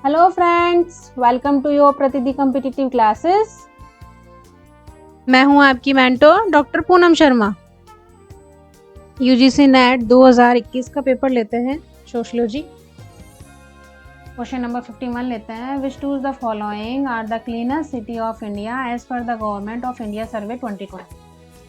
Hello friends, welcome to your प्रतिदि competitive classes. मैं हूं आपकी mentor doctor Poonam Sharma. UGC NET 2021 का पेपर लेते हैं सोशियोलॉजी। क्वेश्चन नंबर 51 लेते हैं। Which to the following are the cleanest city of India as per the government of India survey 2020।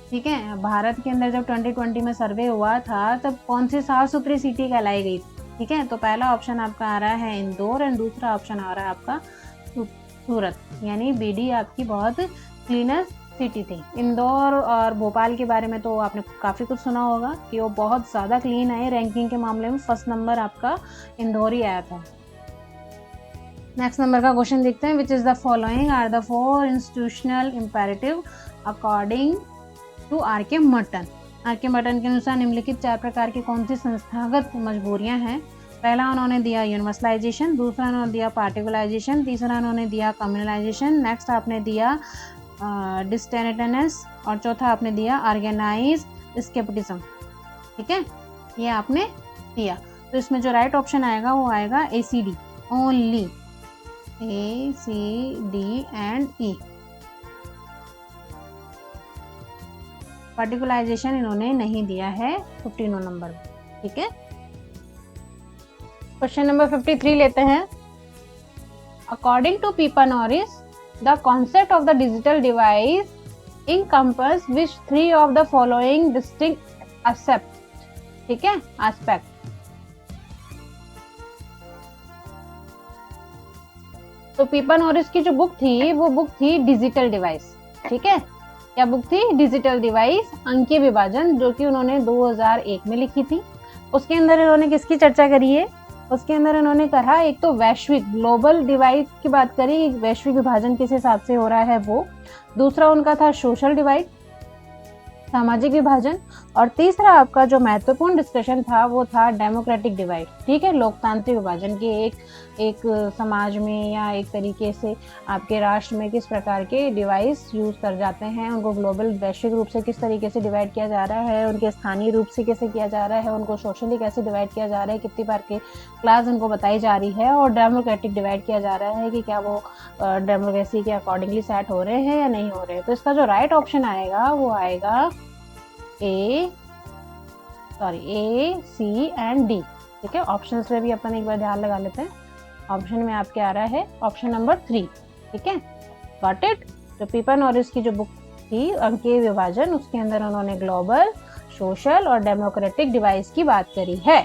ठीक है, भारत के अंदर जब 2020 में सर्वे हुआ था तब कौन सी साफ सुथरी सिटी कहलाई गई थी। ठीक है, तो पहला ऑप्शन आपका आ रहा है इंदौर एंड दूसरा ऑप्शन आ रहा है आपका सूरत, यानी बीडी आपकी बहुत क्लीनेस्ट सिटी थी। इंदौर और भोपाल के बारे में तो आपने काफ़ी कुछ सुना होगा कि वो बहुत ज़्यादा क्लीन है। रैंकिंग के मामले में फर्स्ट नंबर आपका इंदौर ही आया था। नेक्स्ट नंबर का क्वेश्चन देखते हैं। Which is the following are the 4 institutional imperative according to R K. Merton. R K. Merton के अनुसार निम्नलिखित 4 प्रकार की कौन सी संस्थागत मजबूरियां हैं। पहला उन्होंने दिया यूनिवर्सलाइजेशन, दूसरा उन्होंने दिया पार्टिकुलराइजेशन, तीसरा उन्होंने दिया कम्युनलाइजेशन, नेक्स्ट आपने दिया डिस्टेनेटनेस और चौथा आपने दिया ऑर्गेनाइज स्केप्टिज्म। ठीक है, ये आपने दिया। तो इसमें जो राइट ऑप्शन आएगा वो आएगा ACD only, ACD and E। पार्टिकुलराइजेशन इन्होंने नहीं दिया है 15 नंबर में। ठीक है, क्वेश्चन नंबर 53 लेते हैं। अकॉर्डिंग टू पीपा Norris the concept of the digital device encompass which 3 of the following distinct aspects। ठीक है, एस्पेक्ट। तो पीपा नॉरिस की जो बुक थी वो बुक थी डिजिटल डिवाइस। ठीक है, क्या बुक थी? डिजिटल डिवाइस अंकीय विभाजन, जो कि उन्होंने 2001 में लिखी थी। उसके अंदर इन्होंने किसकी चर्चा करी है? उसके अंदर इन्होंने कहा एक तो वैश्विक ग्लोबल डिवाइड की बात करी, वैश्विक विभाजन किस हिसाब से हो रहा है वो। दूसरा उनका था सोशल डिवाइड, सामाजिक विभाजन। और तीसरा आपका जो महत्वपूर्ण डिस्कशन था वो था डेमोक्रेटिक डिवाइड। ठीक है, लोकतांत्रिक विभाजन के एक समाज में या एक तरीके से आपके राष्ट्र में किस प्रकार के डिवाइस यूज कर जाते हैं, उनको ग्लोबल वैश्विक रूप से किस तरीके से डिवाइड किया जा रहा है, उनके स्थानीय रूप से कैसे किया जा रहा है, उनको सोशली कैसे डिवाइड किया जा रहा है, कितनी बार के क्लास उनको बताई जा रही है, और डेमोक्रेटिक डिवाइड किया जा रहा है कि क्या वो डेमोक्रेसी के अकॉर्डिंगली सेट हो रहे हैं या नहीं हो रहे। तो इसका जो राइट ऑप्शन आएगा वो आएगा A, C एंड D। ठीक है, ऑप्शन में भी अपन एक बार ध्यान लगा लेते हैं। ऑप्शन में आपके आ रहा है ऑप्शन नंबर 3। ठीक है, गॉट इट। तो पीपा नॉरिस की जो बुक थी अंकीय विभाजन, उसके अंदर उन्होंने ग्लोबल, सोशल और डेमोक्रेटिक डिवाइस की बात करी है।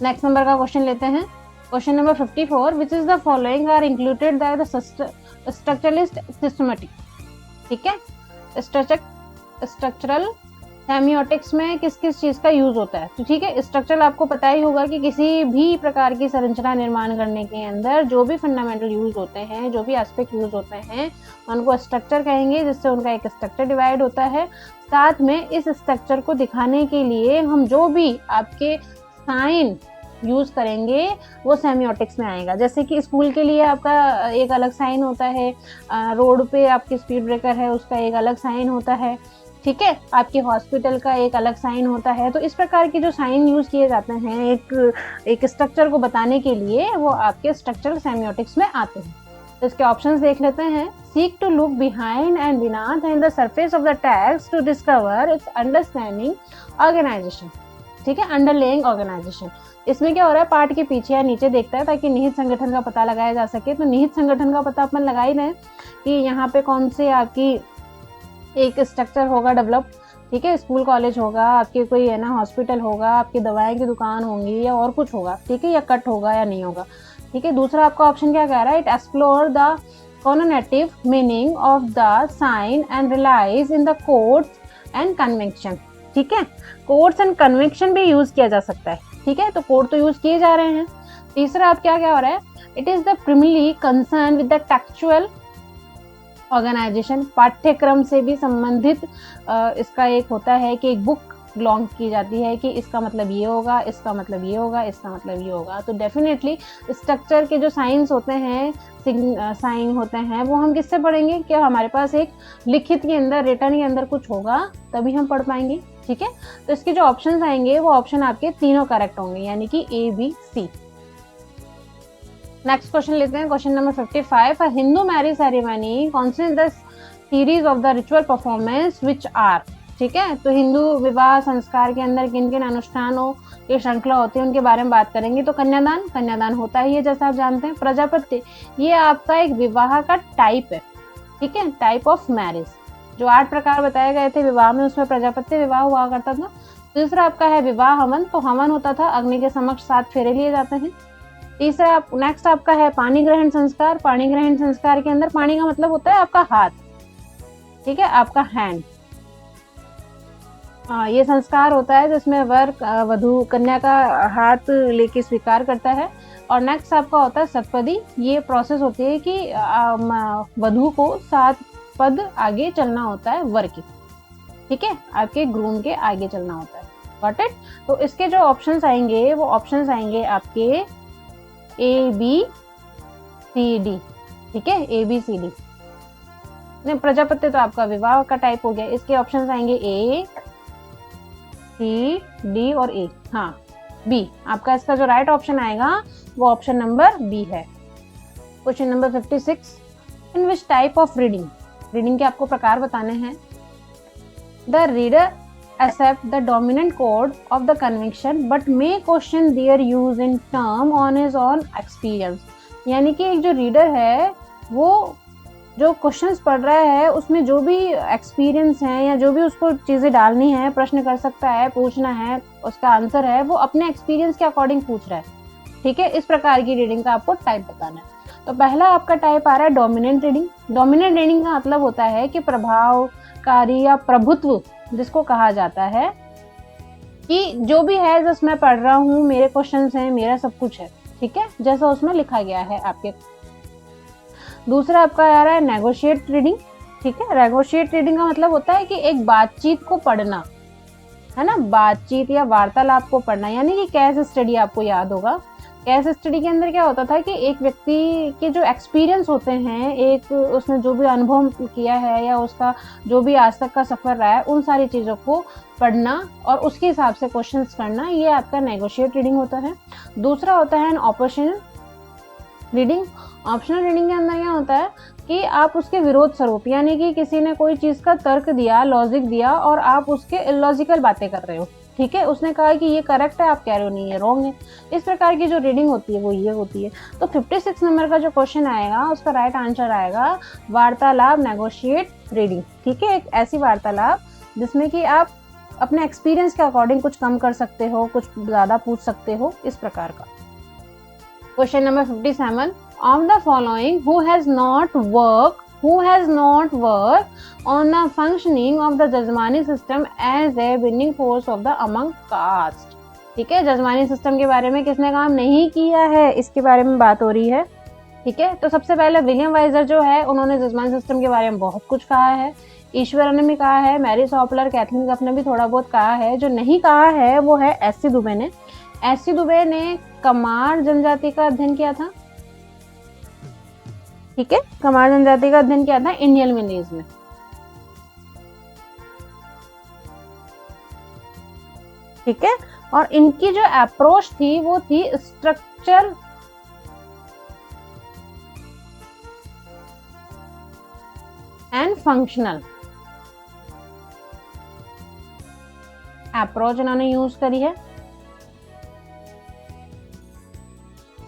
नेक्स्ट नंबर का क्वेश्चन लेते हैं। Question number 54। Which is the following are included by the structuralist systematic. ठीक है, स्ट्रक्चरल सेमियोटिक्स में किस किस चीज का यूज होता है। तो ठीक है, स्ट्रक्चरल आपको पता ही होगा कि किसी भी प्रकार की संरचना निर्माण करने के अंदर जो भी फंडामेंटल यूज होते हैं, जो भी एस्पेक्ट यूज होते हैं, उनको स्ट्रक्चर कहेंगे, जिससे उनका एक स्ट्रक्चर डिवाइड होता है। साथ में इस स्ट्रक्चर को दिखाने के लिए हम जो भी आपके साइन यूज करेंगे वो सेमियोटिक्स में आएगा। जैसे कि स्कूल के लिए आपका एक अलग साइन होता है, रोड पे आपकी स्पीड ब्रेकर है उसका एक अलग साइन होता है। ठीक है, आपके हॉस्पिटल का एक अलग साइन होता है। तो इस प्रकार के जो साइन यूज किए जाते हैं एक स्ट्रक्चर को बताने के लिए, वो आपके स्ट्रक्चरल सेमियोटिक्स में आते हैं। तो इसके ऑप्शंस देख लेते हैं। Seek to look behind and beneath and the surface of the text to discover its understanding organisation. ठीक है, अंडरलेइंग ऑर्गेनाइजेशन। इसमें क्या हो रहा है, पार्ट के पीछे या नीचे देखता है ताकि निहित संगठन का पता लगाया जा सके। तो निहित संगठन का पता अपन लगा ही रहे कि यहाँ पे कौन से आपकी एक स्ट्रक्चर होगा डेवलप। ठीक है, स्कूल कॉलेज होगा, आपके कोई है ना हॉस्पिटल होगा, आपकी दवाएं की दुकान होंगी या और कुछ होगा। ठीक है, या कट होगा या नहीं होगा। ठीक है, दूसरा आपका ऑप्शन क्या कह रहा है? It explore the connotative meaning of the sign and relies in the codes and convention. ठीक है, कोड्स एंड कन्वेंशन भी यूज किया जा सकता है। ठीक है, तो कोड तो यूज किए जा रहे हैं। तीसरा आप क्या हो रहा है? It is the primary concern with the textual organization. पाठ्यक्रम से भी संबंधित इसका एक होता है कि एक बुक लॉन्च की जाती है कि इसका मतलब ये होगा, इसका मतलब ये होगा, इसका मतलब ये होगा। तो डेफिनेटली स्ट्रक्चर के जो साइंस होते हैं, साइन होते हैं, वो हम किससे पढ़ेंगे? कि हमारे पास एक लिखित के अंदर, रिटर्न के अंदर कुछ होगा तभी हम पढ़ पाएंगे। ठीक है, तो इसके जो ऑप्शंस आएंगे वो ऑप्शन आपके तीनों करेक्ट होंगे, यानी कि A, B, C। Next question लेते हैं, question number 55। Hindu marriage ceremony consist the series of the ritual performance which are. ठीक है, तो हिंदू विवाह संस्कार के अंदर किन किन अनुष्ठानों की श्रृंखला होती है उनके बारे में बात करेंगे। तो कन्यादान, कन्यादान होता ही है जैसा आप जानते हैं। प्रजापत्य, ये आपका एक विवाह का टाइप है। ठीक है, टाइप ऑफ मैरिज। जो 8 प्रकार बताए गए थे विवाह में, उसमें प्रजापत्य विवाह हुआ करता था। दूसरा आपका है विवाह हवन, तो हवन होता था, अग्नि के समक्ष 7 फेरे लिए जाते हैं। तीसरा नेक्स्ट आपका है पानी ग्रहण संस्कार। पानी ग्रहण संस्कार के अंदर पानी का मतलब होता है आपका हाथ, ठीक है, आपका हैंड। ये संस्कार होता है जिसमें वर वधु कन्या का हाथ लेके स्वीकार करता है। और नेक्स्ट आपका होता है सतपदी। ये प्रोसेस होती है कि वधु को 7 पद आगे चलना होता है वर की। ठीक है, आपके ग्रूम के आगे चलना होता है। Got it. तो इसके जो ऑप्शंस आएंगे वो ऑप्शंस आएंगे आपके ए बी सी डी। ठीक है, ए बी सी डी। प्रजापत्य तो आपका विवाह का टाइप हो गया। इसके ऑप्शंस आएंगे ए सी डी और ए। हाँ, बी आपका इसका जो राइट ऑप्शन आएगा वो ऑप्शन नंबर बी है। Question number 56। In which type of reading, reading के आपको प्रकार बताने हैं। The reader accept the dominant code of the conviction but may question their use in term on his own experience। यानी कि एक जो रीडर है वो जो क्वेश्चंस पढ़ रहा है उसमें जो भी एक्सपीरियंस है या जो भी उसको चीज़ें डालनी है, प्रश्न कर सकता है, पूछना है, उसका आंसर है वो अपने एक्सपीरियंस के अकॉर्डिंग पूछ रहा है। ठीक है, इस प्रकार की रीडिंग का आपको टाइप बताना है। तो पहला आपका टाइप आ रहा है डोमिनेंट रीडिंग। डोमिनेंट रीडिंग का मतलब होता है कि प्रभावकारी या प्रभुत्व जिसको कहा जाता है कि जो भी है जस्ट मैं पढ़ रहा हूँ, मेरे क्वेश्चंस हैं, मेरा सब कुछ है। ठीक है, जैसा उसमें लिखा गया है आपके। दूसरा आपका आ रहा है नेगोशिएट रीडिंग। ठीक है, नेगोशिएट रीडिंग का मतलब होता है कि एक बातचीत को पढ़ना, है ना, बातचीत या वार्तालाप को पढ़ना। यानी कि केस स्टडी आपको याद होगा। केस स्टडी के अंदर क्या होता था कि एक व्यक्ति के जो एक्सपीरियंस होते हैं, एक उसने जो भी अनुभव किया है या उसका जो भी आज तक का सफर रहा है, उन सारी चीज़ों को पढ़ना और उसके हिसाब से क्वेश्चंस करना, ये आपका नेगोशिएट रीडिंग होता है। दूसरा होता है ऑप्शनल रीडिंग। ऑप्शनल रीडिंग के अंदर क्या होता है कि आप उसके विरोध स्वरूप, यानी कि किसी ने कोई चीज़ का तर्क दिया, लॉजिक दिया और आप उसके इलॉजिकल बातें कर रहे हो। ठीक है, उसने कहा कि ये करेक्ट है, आप कह रहे हो नहीं ये रॉन्ग है। इस प्रकार की जो रीडिंग होती है वो ये होती है। तो 56 नंबर का जो क्वेश्चन आएगा उसका राइट आंसर आएगा वार्तालाप, नेगोशिएट रीडिंग। ठीक है, एक ऐसी वार्तालाप जिसमें कि आप अपने एक्सपीरियंस के अकॉर्डिंग कुछ कम कर सकते हो, कुछ ज़्यादा पूछ सकते हो, इस प्रकार का। Question number 57। Of the following who has not worked on the functioning of the jajmani system as a winning force of the among caste। ठीक है, जजमानी सिस्टम के बारे में किसने काम नहीं किया है, इसके बारे में बात हो रही है। ठीक है, तो सबसे पहले विलियम वाइजर जो है उन्होंने जजमानी सिस्टम के बारे में बहुत कुछ कहा है। ईश्वर ने भी कहा है, मैरी सॉपलर, कैथलीन कफ ने भी थोड़ा बहुत कहा है। जो नहीं कहा है वो है एस सी दुबे ने। एस सी दुबे ने कमार जनजाति का अध्ययन किया था। ठीक है, कमार जनजाति का अध्ययन किया था इंडियन विलेज में। ठीक है, और इनकी जो अप्रोच थी वो थी स्ट्रक्चर एंड फंक्शनल अप्रोच इन्होंने यूज करी है।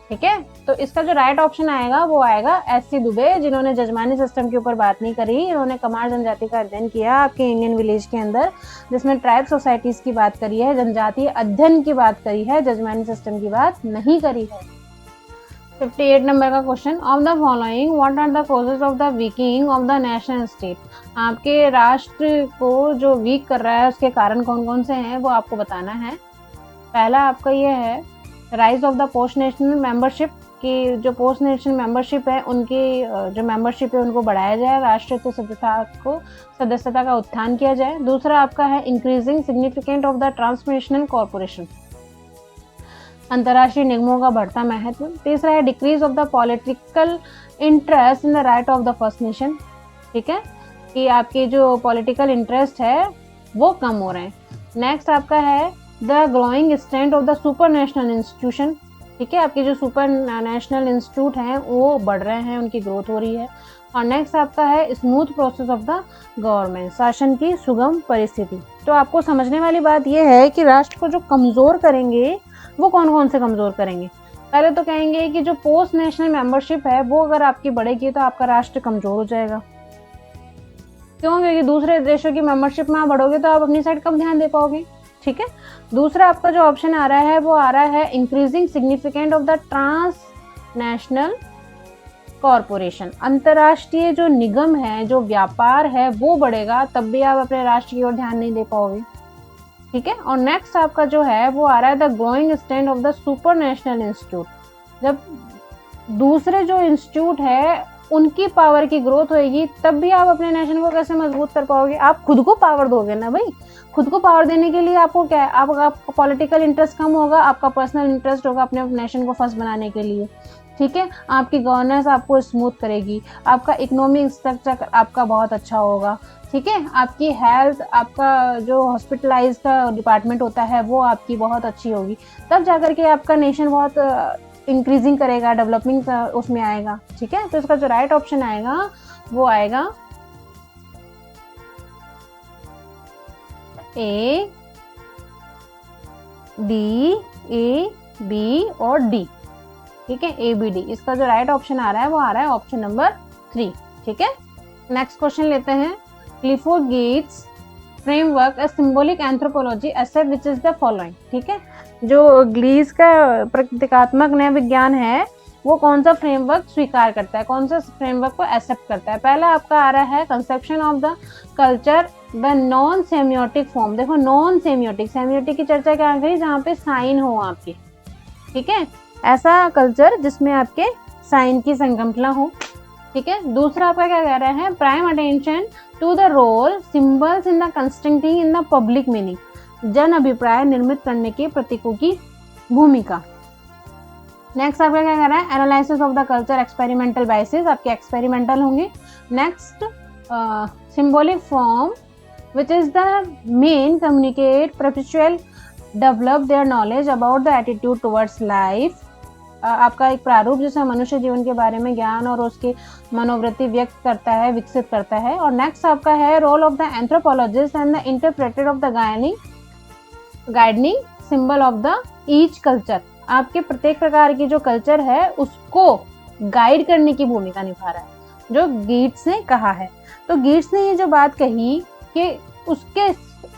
ठीक है, तो इसका जो राइट ऑप्शन आएगा वो आएगा एस सी दुबे, जिन्होंने जजमानी सिस्टम के ऊपर बात नहीं करी। इन्होंने कमार जनजाति का अध्ययन किया आपके इंडियन विलेज के अंदर, जिसमें ट्राइब सोसाइटीज की बात करी है, जनजातीय अध्ययन की बात करी है, जजमानी सिस्टम की बात नहीं करी है। 58 नंबर का question. Of the following what are the causes of the weakening of the national state. आपके राष्ट्र को जो वीक कर रहा है उसके कारण कौन कौन से हैं वो आपको बताना है। पहला आपका ये है rise of the post national membership, की जो पोस्ट नेशनल मेंबरशिप है उनकी जो मेंबरशिप है उनको बढ़ाया जाए, राष्ट्रीय सदस्यता का उत्थान किया जाए। दूसरा आपका है increasing significant of the transnational corporation, अंतर्राष्ट्रीय निगमों का बढ़ता महत्व। तीसरा है decrease of the political interest in the right of the first nation. ठीक है, कि आपके जो पॉलिटिकल इंटरेस्ट है वो कम हो रहे हैं। नेक्स्ट आपका है the growing strength of the super national institution. ठीक है, आपके जो सुपर नेशनल इंस्टीट्यूट हैं वो बढ़ रहे हैं, उनकी ग्रोथ हो रही है। और नेक्स्ट आपका है smooth process of the government, शासन की सुगम परिस्थिति। तो आपको समझने वाली बात यह है कि राष्ट्र को जो कमजोर करेंगे वो कौन कौन से कमजोर करेंगे। पहले तो कहेंगे कि जो पोस्ट नेशनल मेंबरशिप है वो अगर आपकी बढ़ेगी तो आपका राष्ट्र कमजोर हो जाएगा। क्यों? क्योंकि दूसरे देशों की मेंबरशिप में आप बढ़ोगे तो आप अपनी साइड कम ध्यान दे पाओगे। ठीक है, दूसरा आपका जो ऑप्शन आ रहा है वो आ रहा है increasing significant of the trans national corporation, अंतरराष्ट्रीय जो निगम है, जो व्यापार है वो बढ़ेगा, तब भी आप अपने राष्ट्र की ओर ध्यान नहीं दे पाओगे। ठीक है, और नेक्स्ट आपका जो है वो आ रहा है the growing strength of the super national institute, जब दूसरे जो इंस्टीट्यूट है उनकी पावर की ग्रोथ होगी तब भी आप अपने नेशन को कैसे मजबूत कर पाओगे। आप खुद को पावर दोगे ना भाई, खुद को पावर देने के लिए आपको क्या है, आपका पॉलिटिकल इंटरेस्ट कम होगा, आपका पर्सनल इंटरेस्ट होगा अपने नेशन को फर्स्ट बनाने के लिए। ठीक है, आपकी गवर्नेंस आपको स्मूथ करेगी, आपका इकोनॉमिक स्ट्रक्चर आपका बहुत अच्छा होगा। ठीक है, आपकी हेल्थ, आपका जो हॉस्पिटलाइज का डिपार्टमेंट होता है वो आपकी बहुत अच्छी होगी, तब जाकर के आपका नेशन बहुत इंक्रीजिंग करेगा, डेवलपमेंट उसमें आएगा। ठीक है, तो इसका जो राइट ऑप्शन आएगा वो आएगा ए, डी, ए, बी और डी। ठीक है, ए, बी, डी, इसका जो राइट ऑप्शन आ रहा है वो आ रहा है ऑप्शन नंबर 3। ठीक है, नेक्स्ट क्वेश्चन लेते हैं। Clifford Gates framework a symbolic anthropology except which is the following. ठीक है, जो ग्लीस का प्रतीकात्मक नया विज्ञान है वो कौन सा फ्रेमवर्क स्वीकार करता है, कौन सा फ्रेमवर्क को एक्सेप्ट करता है। पहला आपका आ रहा है conception of the culture the non सेमियोटिक form. देखो नॉन सेमियोटिक, सेमियोटिक की चर्चा क्या करी, जहाँ पे साइन हो आपके। ठीक है, ऐसा कल्चर जिसमें आपके साइन की संगठना हो। ठीक है, दूसरा आपका क्या कह रहा है, prime attention to the role symbols in the constructing in the public meaning, जन अभिप्राय निर्मित करने के प्रतीकों की भूमिका। नेक्स्ट आपका क्या कह रहा है, analysis of the culture experimental biases, आपके एक्सपेरिमेंटल होंगे। Next symbolic form which is the main communicate perpetual develop their knowledge about the attitude towards life, आपका एक प्रारूप जिसमें मनुष्य जीवन के बारे में ज्ञान और उसकी मनोवृत्ति व्यक्त करता है, विकसित करता है। और नेक्स्ट आपका है role of the anthropologist and the interpreter of the guiding symbol of the each culture, आपके प्रत्येक प्रकार की जो कल्चर है उसको गाइड करने की भूमिका निभा रहा है, जो गिट्स ने कहा है। तो गिट्स ने ये जो बात कही कि उसके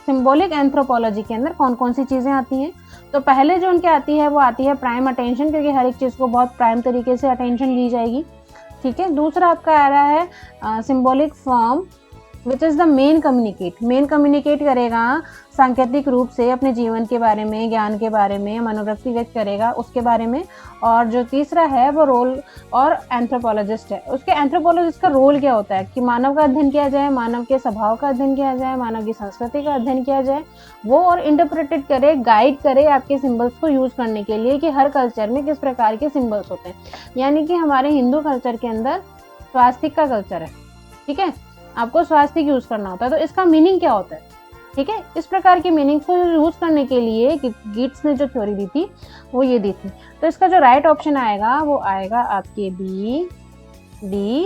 सिंबॉलिक एंथ्रोपोलॉजी के अंदर कौन कौन सी चीजें आती हैं, तो पहले जो उनके आती है वो आती है प्राइम अटेंशन, क्योंकि हर एक चीज को बहुत प्राइम तरीके से अटेंशन ली जाएगी। ठीक है, दूसरा आपका आ रहा है symbolic form which is the main communicate, main communicate करेगा सांकेतिक रूप से अपने जीवन के बारे में, ज्ञान के बारे में, मनोवृत्ति व्यक्त करेगा उसके बारे में। और जो तीसरा है वो रोल और एंथ्रोपोलॉजिस्ट है, उसके एंथ्रोपोलॉजिस्ट का रोल क्या होता है कि मानव का अध्ययन किया जाए, मानव के स्वभाव का अध्ययन किया जाए, मानव की संस्कृति का अध्ययन किया जाए, वो और इंटरप्रेटेड करे, गाइड करे आपके सिंबल्स को यूज करने के लिए कि हर कल्चर में किस प्रकार के सिंबल्स होते हैं। यानी कि हमारे हिंदू कल्चर के अंदर स्वास्तिक का कल्चर है। ठीक है, आपको स्वास्तिक यूज करना होता है, तो इसका मीनिंग क्या होता है। ठीक है, इस प्रकार की मीनिंग को यूज करने के लिए गिट्स ने जो थ्योरी दी थी वो ये दी थी। तो इसका जो राइट ऑप्शन आएगा वो आएगा आपके B, D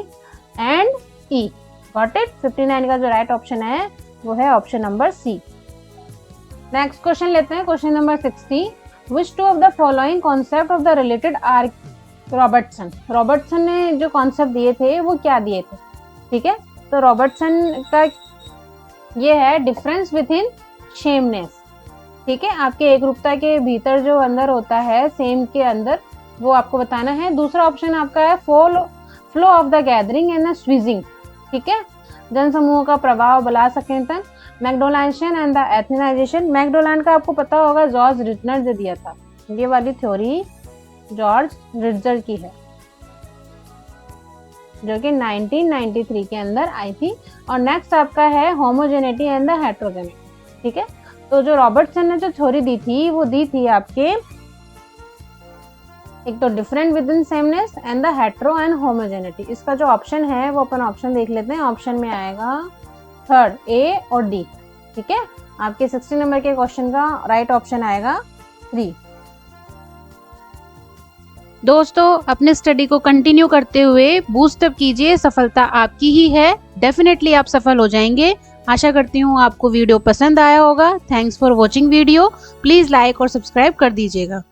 and E. Got it. 59 का जो राइट ऑप्शन है वो है option number C. Next question लेते हैं, question number 60। Which two of the following concept of the related are Robertson. Robertson ने जो कॉन्सेप्ट दिए थे वो क्या दिए थे। ठीक है, तो रॉबर्टसन का ये है डिफरेंस विद इन सेमनेस। ठीक है, आपके एक रूपता के भीतर जो अंदर होता है सेम के अंदर, वो आपको बताना है। दूसरा ऑप्शन आपका है flow of the gathering and the स्वीजिंग। ठीक है, जनसमूह का प्रभाव बला सकेंतन, McDonaldian and the ethnicisation. McDonald का आपको पता होगा जॉर्ज रिटनर ने दिया था, ये वाली थ्योरी जॉर्ज रिटनर की है जो कि 1993 के अंदर आई थी। और नेक्स्ट आपका है होमोजेनिटी एंड द हेट्रोजेनिटी। ठीक है, तो जो रॉबर्टसन ने जो थ्योरी दी थी वो दी थी आपके एक तो different with in sameness and the hetero and homogeneity. इसका जो ऑप्शन है वो अपन ऑप्शन देख लेते हैं। ऑप्शन में आएगा थर्ड, ए और डी। ठीक है, आपके 60 नंबर के क्वेश्चन का राइट ऑप्शन आएगा 3। दोस्तों अपने स्टडी को कंटिन्यू करते हुए बूस्ट अप कीजिए, सफलता आपकी ही है। डेफिनेटली आप सफल हो जाएंगे। आशा करती हूँ आपको वीडियो पसंद आया होगा। Thanks for watching video. Please like और सब्सक्राइब कर दीजिएगा।